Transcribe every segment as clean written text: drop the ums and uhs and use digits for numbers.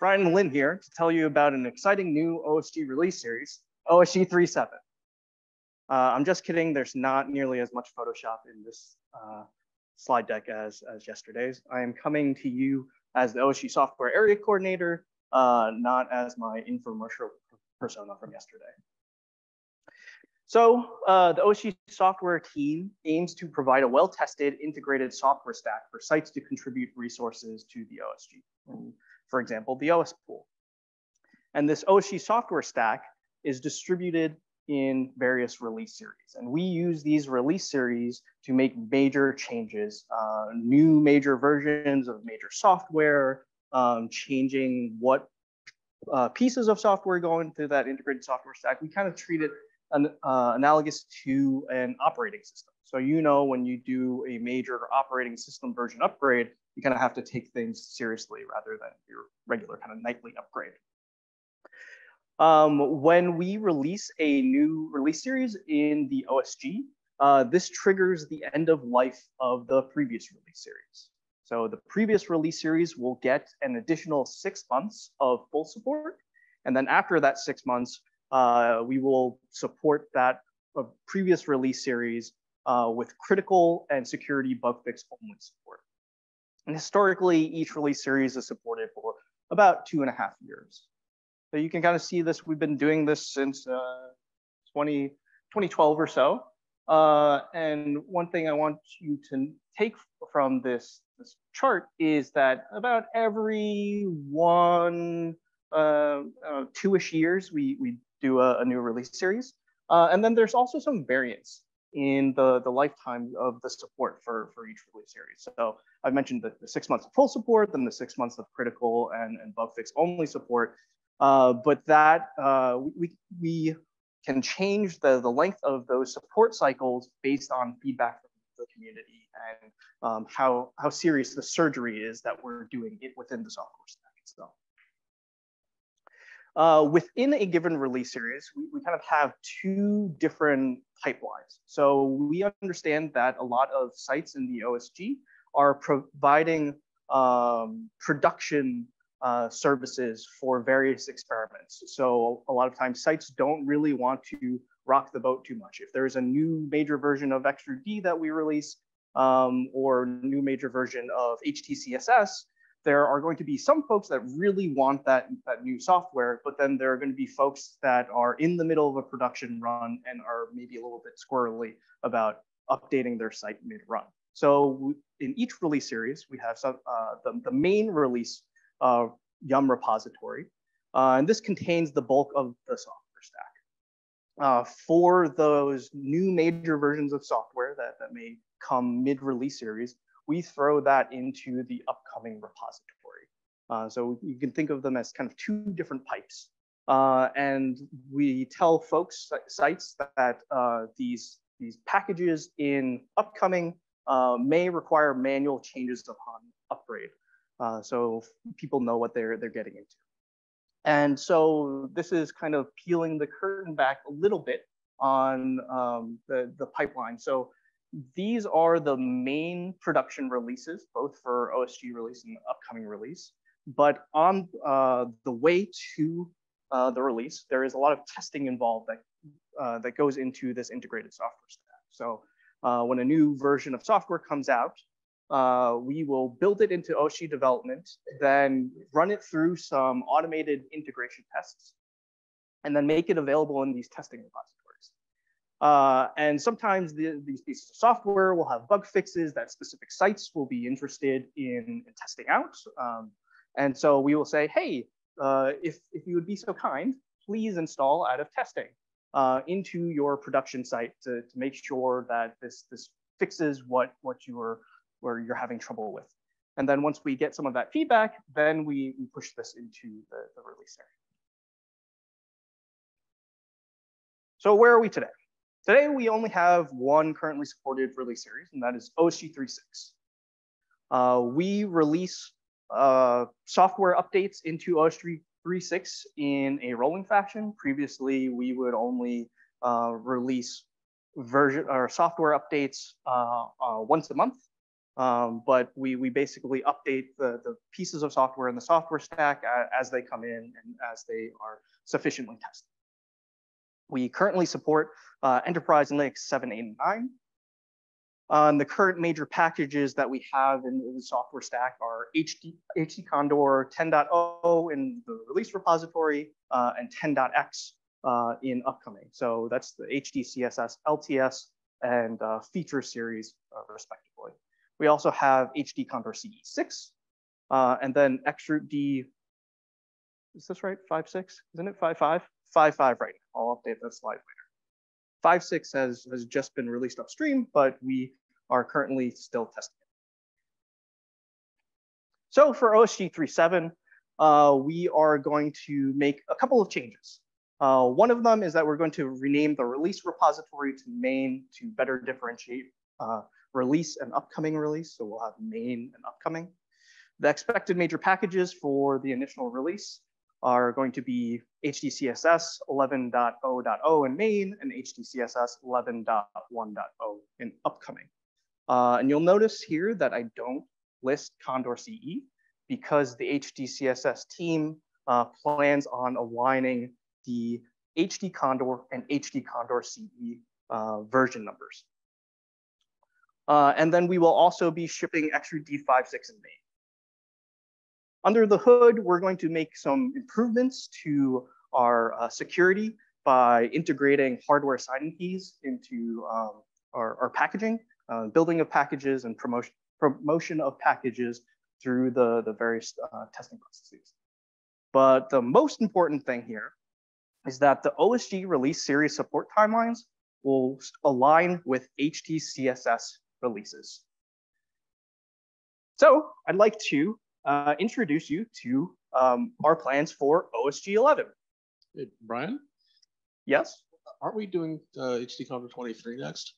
Brian and Lynn here to tell you about an exciting new OSG release series, OSG 3.7. I'm just kidding, there's not nearly as much Photoshop in this slide deck as yesterday's. I am coming to you as the OSG software area coordinator, not as my infomercial persona from yesterday. So the OSG software team aims to provide a well-tested integrated software stack for sites to contribute resources to the OSG. For example, the OS pool. And this OSG software stack is distributed in various release series. And we use these release series to make major changes, new major versions of major software, changing what pieces of software go into that integrated software stack. We kind of treat it analogous to an operating system. So when you do a major operating system version upgrade, you kind of have to take things seriously rather than your regular kind of nightly upgrade. When we release a new release series in the OSG, this triggers the end of life of the previous release series. So the previous release series will get an additional 6 months of full support. And then after that 6 months, we will support that previous release series with critical and security bug fix only support. And historically, each release series is supported for about 2.5 years. So you can kind of see this. We've been doing this since 2012 or so. And one thing I want you to take from this chart is that about every 2-ish years, we do a new release series. And then there's also some variance in the lifetime of the support for each release series. So I've mentioned the 6 months of full support, then the 6 months of critical and bug fix only support. But that we can change the length of those support cycles based on feedback from the community and how serious the surgery is that we're doing it within the software stack itself. Within a given release series, we kind of have 2 different pipelines. So we understand that a lot of sites in the OSG are providing production services for various experiments. So a lot of times sites don't really want to rock the boat too much. If there's a new major version of Extrude that we release or new major version of HTCSS, there are going to be some folks that really want that new software, but then there are going to be folks that are in the middle of a production run and are maybe a little bit squirrely about updating their site mid-run. So in each release series, we have the main release Yum repository, and this contains the bulk of the software stack. For those new major versions of software that may come mid-release series, we throw that into the upcoming repository. So you can think of them as kind of 2 different pipes. And we tell folks, sites, that these packages in upcoming may require manual changes upon upgrade. So people know what they're getting into. And so this is kind of peeling the curtain back a little bit on the pipeline. So these are the main production releases, both for OSG release and upcoming release. But on the way to the release, there is a lot of testing involved that goes into this integrated software stack. So when a new version of software comes out, we will build it into OSG development, then run it through some automated integration tests, and then make it available in these testing repositories. And sometimes these pieces of software will have bug fixes that specific sites will be interested in testing out. And so we will say, hey, if you would be so kind, please install additive testing into your production site to make sure that this fixes what you're having trouble with. And then once we get some of that feedback, then we push this into the release area. So where are we today? Today, we only have 1 currently supported release series, and that is OSG 3.6. We release software updates into OSG 3.6 in a rolling fashion. Previously, we would only release version or software updates once a month. But we basically update the pieces of software in the software stack as they come in and as they are sufficiently tested. We currently support Enterprise Linux 7, 8, and 9. The current major packages that we have in the software stack are HD Condor 10.0 in the release repository and 10.x in upcoming. So that's the HD CSS, LTS, and feature series respectively. We also have HD Condor CE6, and then Xroot D, is this right, 5.6? Isn't it 5.5? 5.5 right now. I'll update that slide later. 5.6 has just been released upstream, but we are currently still testing it. So for OSG 3.7, we are going to make a couple of changes. One of them is that we're going to rename the release repository to main to better differentiate release and upcoming release. So we'll have main and upcoming. The expected major packages for the initial release are going to be HDCSS 11.0.0 in main and HDCSS 11.1.0 in upcoming. And you'll notice here that I don't list Condor CE because the HDCSS team plans on aligning the HD Condor and HD Condor CE version numbers. And then we will also be shipping Xroot D5.6 in May. Under the hood, we're going to make some improvements to our security by integrating hardware signing keys into our packaging, building of packages and promotion of packages through the various testing processes. But the most important thing here is that the OSG release series support timelines will align with HTCSS releases. So I'd like to introduce you to our plans for OSG 11. Hey, Brian? Yes? Aren't we doing HTC23 next?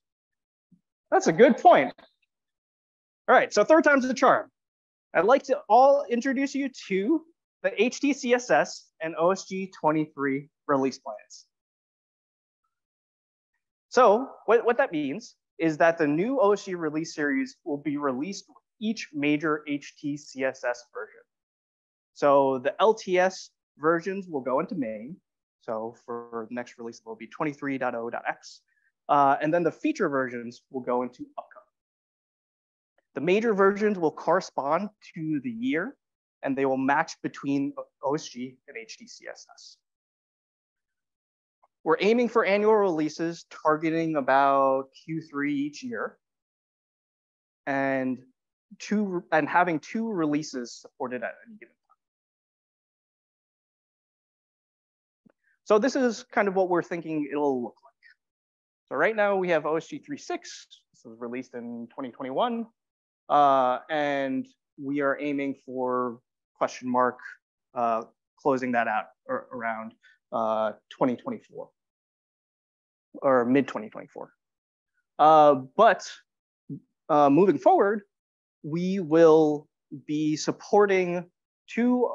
That's a good point. All right, so third time's the charm. I'd like to all introduce you to the HTCSS and OSG 23 release plans. So what that means is that the new OSG release series will be released with each major HTCSS version. So the LTS versions will go into main. So for the next release, it will be 23.0.x. And then the feature versions will go into upcoming. The major versions will correspond to the year, and they will match between OSG and HTCSS. We're aiming for annual releases targeting about Q3 each year, and having 2 releases supported at any given time. So this is kind of what we're thinking it'll look like. So right now we have OSG 3.6. This was released in 2021. And we are aiming for closing that out around 2024 or mid 2024. But moving forward, we will be supporting 2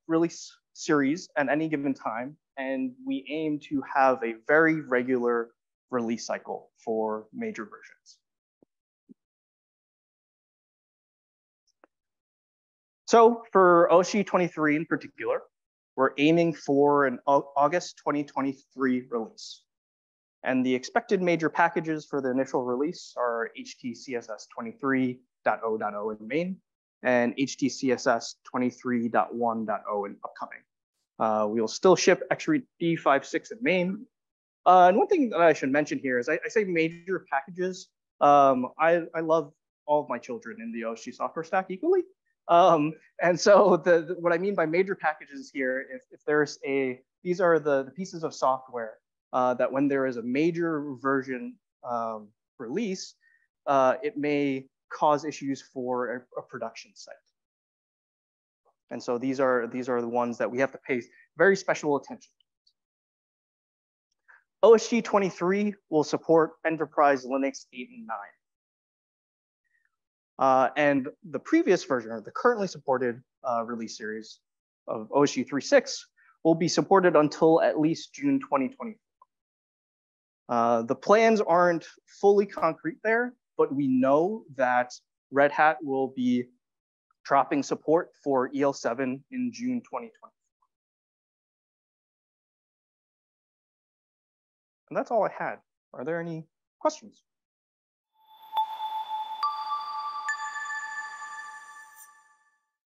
release series at any given time, and we aim to have a very regular release cycle for major versions. So for OSG 23 in particular, we're aiming for an August 2023 release. And the expected major packages for the initial release are HTCSS 23.0.0 in main and HTCSS 23.1.0 in upcoming. We will still ship Xroot D5.6 in main. And one thing that I should mention here is I say major packages. I love all of my children in the OSG software stack equally. And so what I mean by major packages here, if there's these are the pieces of software that when there is a major version release, it may cause issues for a production site. And so these are the ones that we have to pay very special attention to. OSG 23 will support Enterprise Linux 8 and 9. And the previous version, or the currently supported release series of OSG 3.6 will be supported until at least June 2024. The plans aren't fully concrete there, but we know that Red Hat will be dropping support for EL7 in June 2020. And that's all I had. Are there any questions?